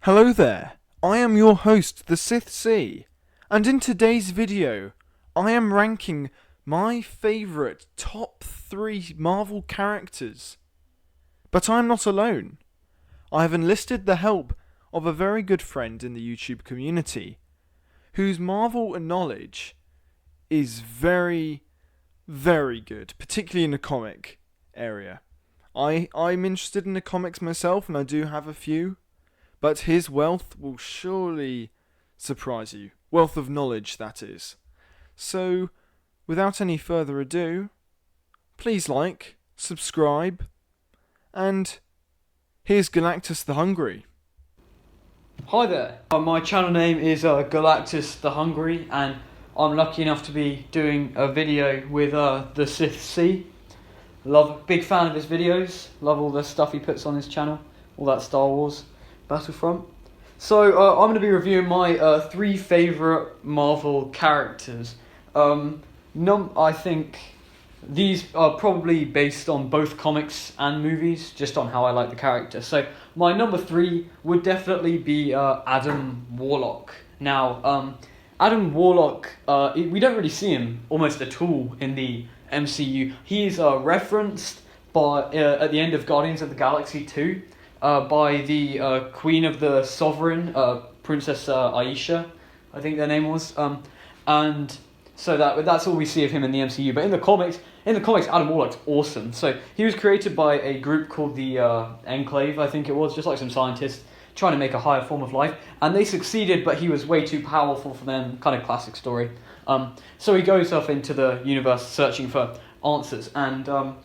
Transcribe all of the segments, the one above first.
Hello there, I am your host, the Sith C, and in today's video, I am ranking my favourite top 3 Marvel characters. But I'm not alone. I have enlisted the help of a very good friend in the YouTube community, whose Marvel knowledge is very, very good, particularly in the comic area. I'm interested in the comics myself, and I do have a few. But his wealth will surely surprise you. Wealth of knowledge, that is. So, without any further ado, please like, subscribe, and here's GalactusTheHungry. Hi there, my channel name is GalactusTheHungry, and I'm lucky enough to be doing a video with the Sith C. Big fan of his videos, love all the stuff he puts on his channel, all that Star Wars Battlefront. So I'm going to be reviewing my 3 favourite Marvel characters. I think these are probably based on both comics and movies, just on how I like the character. So my number 3 would definitely be Adam Warlock. Now, Adam Warlock, we don't really see him almost at all in the MCU. He's referenced at the end of Guardians of the Galaxy 2. By the Queen of the Sovereign, Princess Aisha, I think their name was, and so that's all we see of him in the MCU. But in the comics, Adam Warlock's awesome. So he was created by a group called the Enclave, I think it was, just like some scientists trying to make a higher form of life, and they succeeded, but he was way too powerful for them. Kind of classic story. So he goes off into the universe searching for answers, and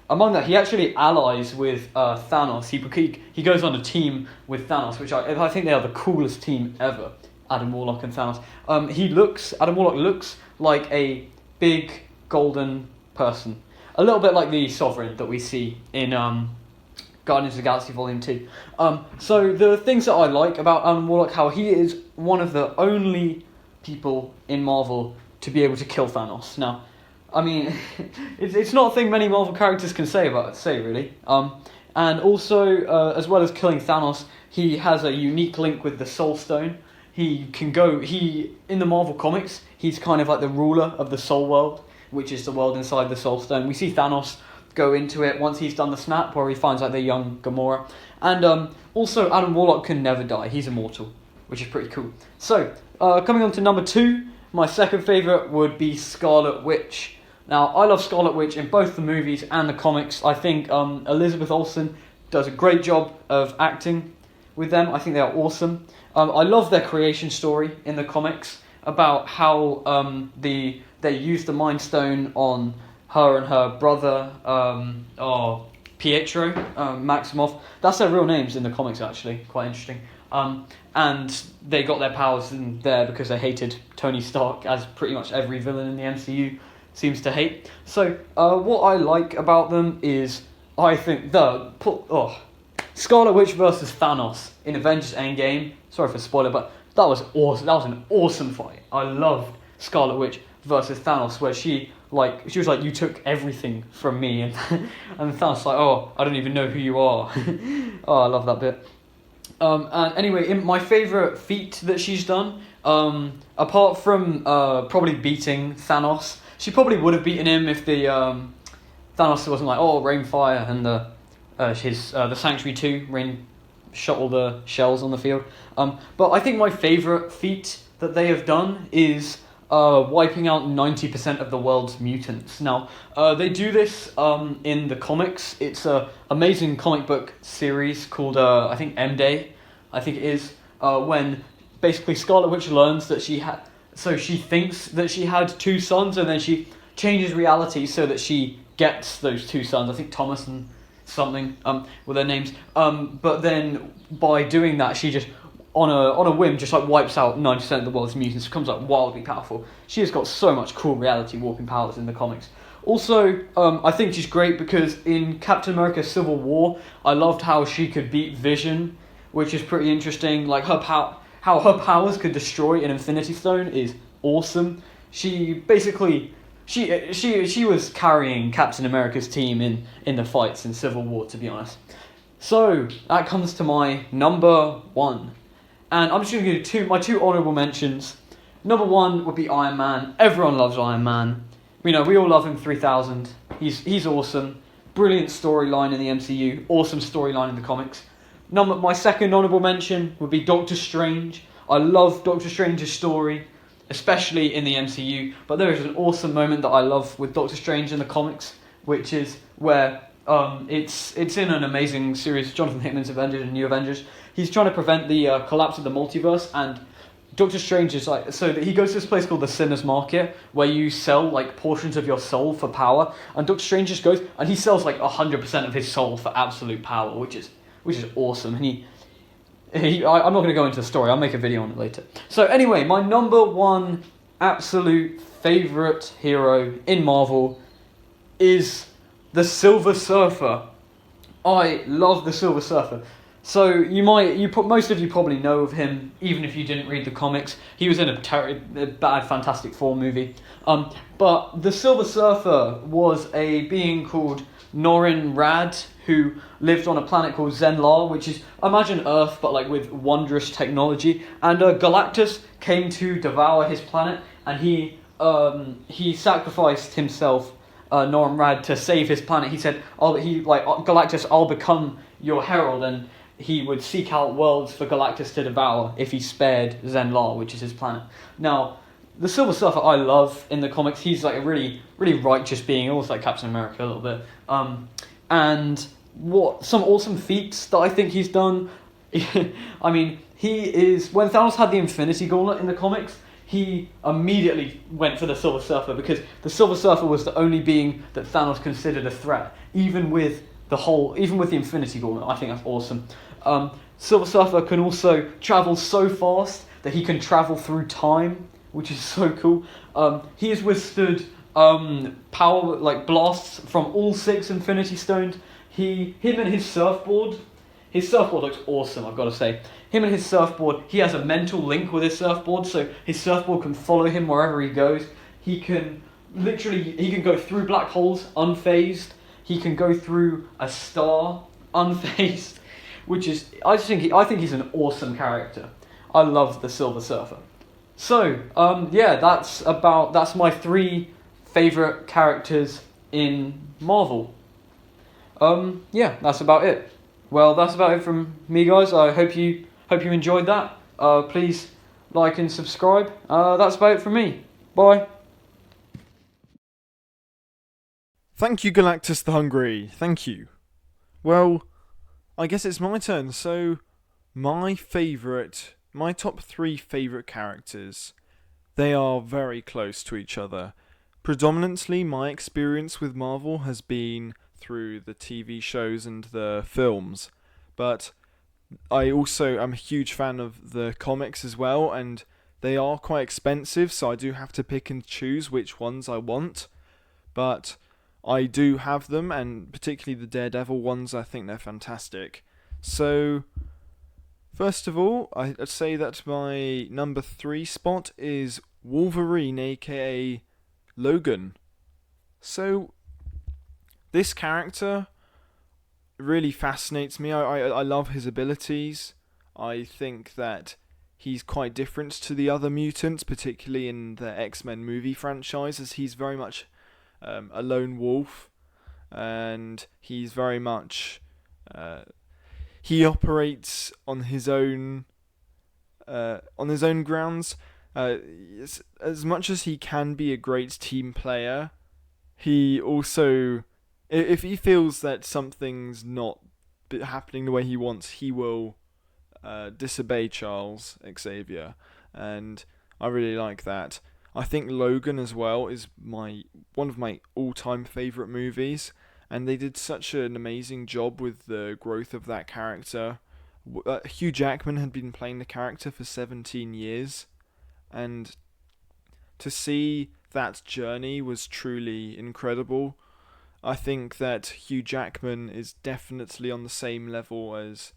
among that, he actually allies with Thanos. He goes on a team with Thanos, which I think they are the coolest team ever. Adam Warlock and Thanos. Adam Warlock looks like a big golden person, a little bit like the Sovereign that we see in Guardians of the Galaxy Volume 2. So the things that I like about Adam Warlock, how he is one of the only people in Marvel to be able to kill Thanos. Now, I mean, it's not a thing many Marvel characters can say really. And also, as well as killing Thanos, he has a unique link with the Soul Stone. In the Marvel comics, he's kind of like the ruler of the Soul World, which is the world inside the Soul Stone. We see Thanos go into it once he's done the snap, where he finds like the young Gamora. And also, Adam Warlock can never die. He's immortal, which is pretty cool. So, coming on to number 2, my second favourite would be Scarlet Witch. Now, I love Scarlet Witch in both the movies and the comics. I think Elizabeth Olsen does a great job of acting with them. I think they are awesome. I love their creation story in the comics about how they used the Mind Stone on her and her brother, Pietro, Maximoff. That's their real names in the comics, actually. Quite interesting. And they got their powers in there because they hated Tony Stark, as pretty much every villain in the MCU seems to hate. So, what I like about them is, I think Scarlet Witch versus Thanos in Avengers Endgame. Sorry for spoiler, but that was awesome. That was an awesome fight. I loved Scarlet Witch versus Thanos, where she was like, you took everything from me, and and Thanos was like, oh, I don't even know who you are. Oh, I love that bit. And anyway, in my favourite feat that she's done, apart from probably beating Thanos. She probably would have beaten him if the Thanos wasn't like, oh, rain fire, and the Sanctuary 2 rain shot all the shells on the field. But I think my favourite feat that they have done is wiping out 90% of the world's mutants. Now, they do this in the comics. It's an amazing comic book series called, I think, M-Day, I think it is, when basically Scarlet Witch learns that so she thinks that she had 2 sons, and then she changes reality so that she gets those 2 sons. I think Thomas and something were their names. But then by doing that, she just on a whim just like wipes out 90% of the world's mutants. Becomes like wildly powerful. She has got so much cool reality warping powers in the comics. Also, I think she's great because in Captain America: Civil War, I loved how she could beat Vision, which is pretty interesting. Like how her powers could destroy an Infinity Stone is awesome. She basically she was carrying Captain America's team in the fights in Civil War, to be honest. So that comes to my number 1. And I'm just going to do my two honourable mentions. Number one would be Iron Man. Everyone loves Iron Man. We all love him 3000. He's awesome. Brilliant storyline in the MCU. Awesome storyline in the comics. My second honourable mention would be Doctor Strange. I love Doctor Strange's story, especially in the MCU. But there is an awesome moment that I love with Doctor Strange in the comics, which is where it's in an amazing series, Jonathan Hickman's Avengers and New Avengers. He's trying to prevent the collapse of the multiverse, and Doctor Strange is he goes to this place called the Sinner's Market, where you sell like portions of your soul for power, and Doctor Strange just goes and he sells like 100% of his soul for absolute power, which is awesome. And I'm not going to go into the story, I'll make a video on it later. So anyway, my number one absolute favourite hero in Marvel is the Silver Surfer. I love the Silver Surfer. So most of you probably know of him, even if you didn't read the comics. He was in a bad Fantastic Four movie. But the Silver Surfer was a being called Norrin Rad, who lived on a planet called Zenlar, which is, imagine Earth, but like with wondrous technology. And Galactus came to devour his planet, and he sacrificed himself, Norrin Rad, to save his planet. He said, Galactus, I'll become your herald, and he would seek out worlds for Galactus to devour if he spared Zenlar, which is his planet. Now, the Silver Surfer I love in the comics. He's like a really, really righteous being, almost like Captain America a little bit. And what some awesome feats that I think he's done. I mean, when Thanos had the Infinity Gauntlet in the comics, he immediately went for the Silver Surfer, because the Silver Surfer was the only being that Thanos considered a threat, even with the Infinity Gauntlet. I think that's awesome. Silver Surfer can also travel so fast that he can travel through time, which is so cool. He has withstood power like blasts from all 6 Infinity Stones. Him and his surfboard. His surfboard looks awesome, I've got to say. Him and his surfboard, he has a mental link with his surfboard, so his surfboard can follow him wherever he goes. He can go through black holes unfazed. He can go through a star unfazed, which is I think he's an awesome character. I love the Silver Surfer. So that's my 3 favorite characters in Marvel. That's about it. Well, that's about it from me, guys. I hope you enjoyed that. Please like and subscribe. That's about it from me. Bye. Thank you, GalactusTheHungry. Thank you. Well, I guess it's my turn. So, my top 3 favourite characters, they are very close to each other. Predominantly, my experience with Marvel has been through the TV shows and the films, but I also am a huge fan of the comics as well, and they are quite expensive, so I do have to pick and choose which ones I want, but I do have them, and particularly the Daredevil ones, I think they're fantastic. So, first of all, I'd say that my number 3 spot is Wolverine, aka Logan. So, this character really fascinates me. I love his abilities. I think that he's quite different to the other mutants, particularly in the X-Men movie franchise, as he's very much a lone wolf, and he's very much he operates on his own grounds. As much as he can be a great team player, he also, if he feels that something's not happening the way he wants, he will disobey Charles Xavier, and I really like that. I think Logan as well is one of my all-time favourite movies, and they did such an amazing job with the growth of that character. Hugh Jackman had been playing the character for 17 years, and to see that journey was truly incredible. I think that Hugh Jackman is definitely on the same level as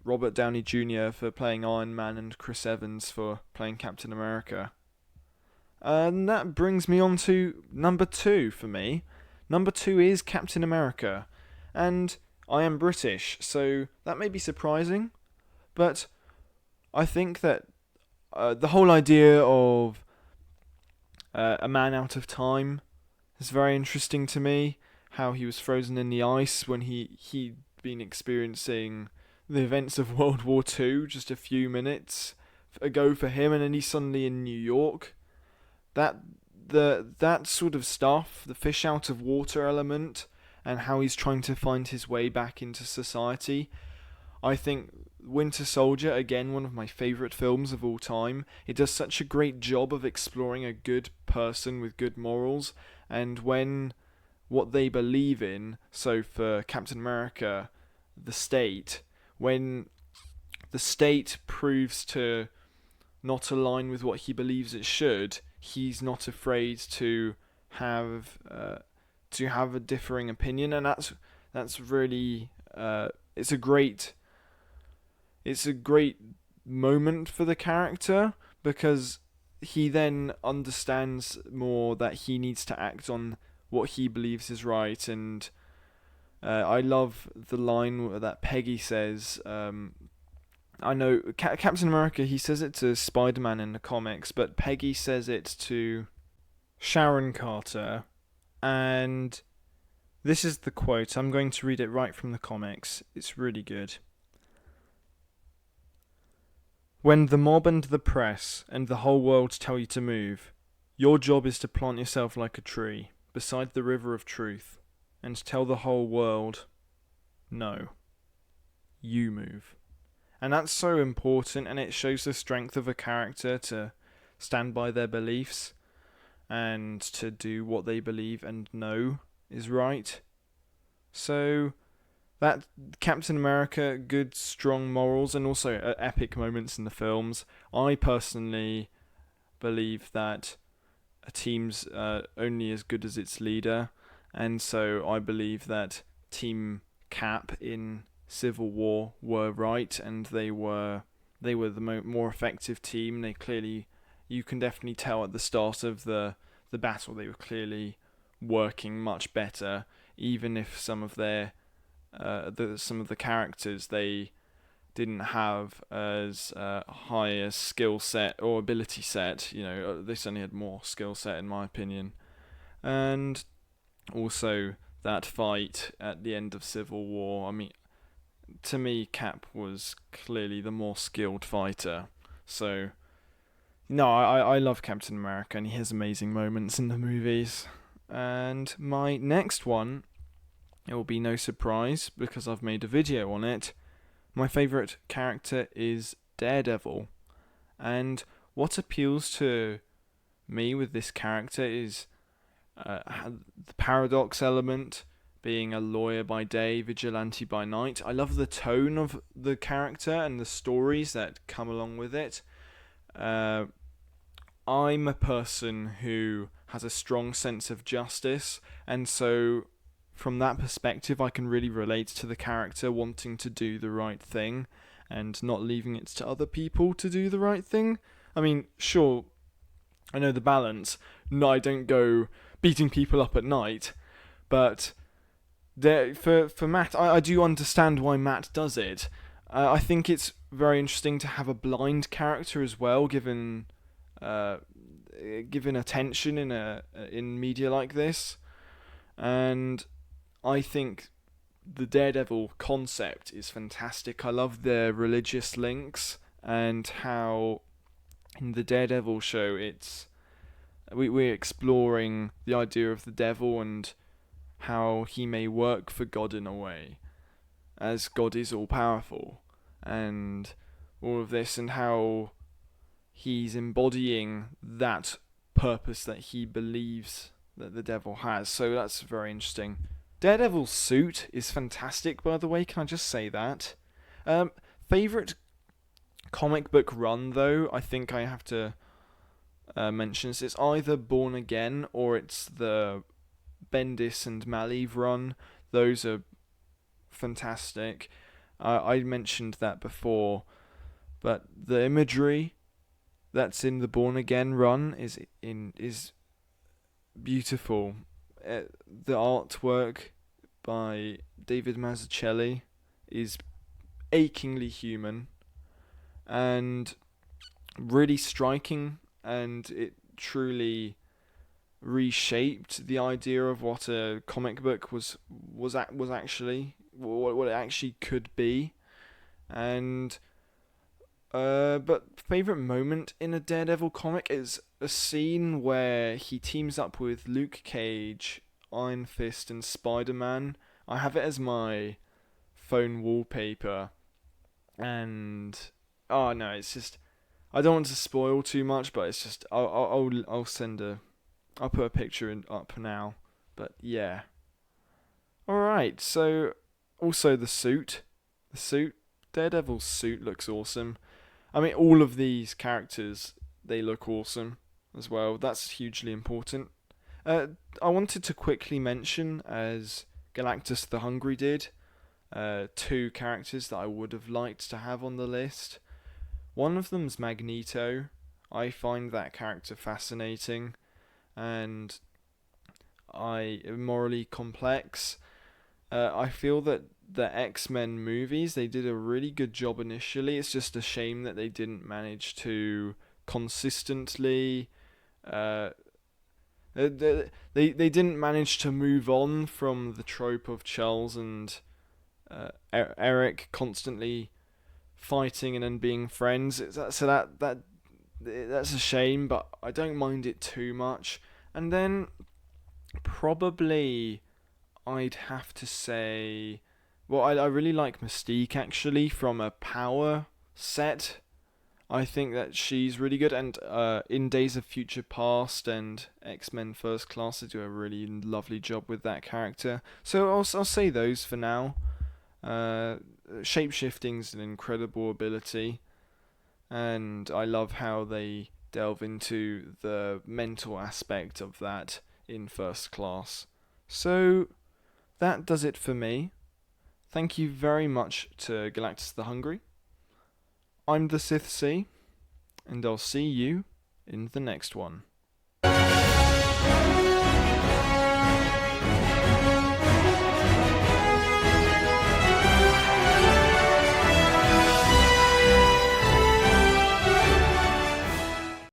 Robert Downey Jr. for playing Iron Man and Chris Evans for playing Captain America. And that brings me on to number 2 for me. Number 2 is Captain America, and I am British, so that may be surprising, but I think that the whole idea of a man out of time is very interesting to me. How he was frozen in the ice when he'd been experiencing the events of World War Two just a few minutes ago for him, and then he's suddenly in New York. That that sort of stuff, the fish out of water element, and how he's trying to find his way back into society. I think Winter Soldier, again, one of my favourite films of all time. It does such a great job of exploring a good person with good morals, and when what they believe in. So for Captain America, the state, when the state proves to not align with what he believes it should, he's not afraid to have a differing opinion, and that's really it's a great moment for the character, because he then understands more that he needs to act on what he believes is right. And I love the line that Peggy says. I know Captain America, he says it to Spider-Man in the comics, but Peggy says it to Sharon Carter, and this is the quote. I'm going to read it right from the comics. It's really good. When the mob and the press and the whole world tell you to move, your job is to plant yourself like a tree beside the river of truth and tell the whole world, no, you move. And that's so important, and it shows the strength of a character to stand by their beliefs and to do what they believe and know is right. So that Captain America, good strong morals, and also epic moments in the films. I personally believe that a team's only as good as its leader, and so I believe that Team Cap in Civil War were right, and they were the more effective team. They clearly, you can definitely tell at the start of the battle, they were clearly working much better, even if some of their some of the characters they didn't have as high a skill set or ability set. They certainly had more skill set in my opinion. And also that fight at the end of Civil War, I mean, to me, Cap was clearly the more skilled fighter. So, no, I love Captain America, and he has amazing moments in the movies. And my next one, it will be no surprise because I've made a video on it. My favourite character is Daredevil. And what appeals to me with this character is the paradox element, being a lawyer by day, vigilante by night. I love the tone of the character and the stories that come along with it. I'm a person who has a strong sense of justice, and so from that perspective I can really relate to the character wanting to do the right thing and not leaving it to other people to do the right thing. I mean, sure, I know the balance. No, I don't go beating people up at night, but for Matt, I do understand why Matt does it. I think it's very interesting to have a blind character as well, given attention in media like this, and I think the Daredevil concept is fantastic. I love the religious links and how in the Daredevil show we're exploring the idea of the devil and how he may work for God in a way, as God is all powerful, and all of this, and how he's embodying that purpose that he believes that the devil has. So that's very interesting. Daredevil's suit is fantastic, by the way, can I just say that? Favourite comic book run, though, I think I have to mention this. It's either Born Again or it's the Bendis and Malieve run. Those are fantastic. I mentioned that before, but the imagery that's in the Born Again run is beautiful. The artwork by David Mazzucchelli is achingly human, and really striking, and it truly reshaped the idea of what a comic book was actually, what it actually could be. And but favorite moment in a Daredevil comic is a scene where he teams up with Luke Cage, Iron Fist, and Spider-Man. I have it as my phone wallpaper, and oh no, it's just, I don't want to spoil too much, but it's just, I'll send a, I'll put a picture up now. But yeah. Alright, so also the suit, Daredevil's suit looks awesome. I mean, all of these characters, they look awesome as well. That's hugely important. I wanted to quickly mention, as Galactus the Hungry did, two characters that I would have liked to have on the list. One of them's Magneto. I find that character fascinating, and morally complex. I feel that the X-Men movies, they did a really good job initially. It's just a shame that they didn't manage to consistently they didn't manage to move on from the trope of Charles and Eric constantly fighting and then being friends. That's a shame, but I don't mind it too much. And then probably I'd have to say, well, I really like Mystique actually from a Power set. I think that she's really good, and in Days of Future Past and X-Men First Class, they do a really lovely job with that character. So I'll say those for now. Shapeshifting's an incredible ability, and I love how they delve into the mental aspect of that in First Class. So that does it for me. Thank you very much to Galactus the Hungry. I'm the Sith C, and I'll see you in the next one.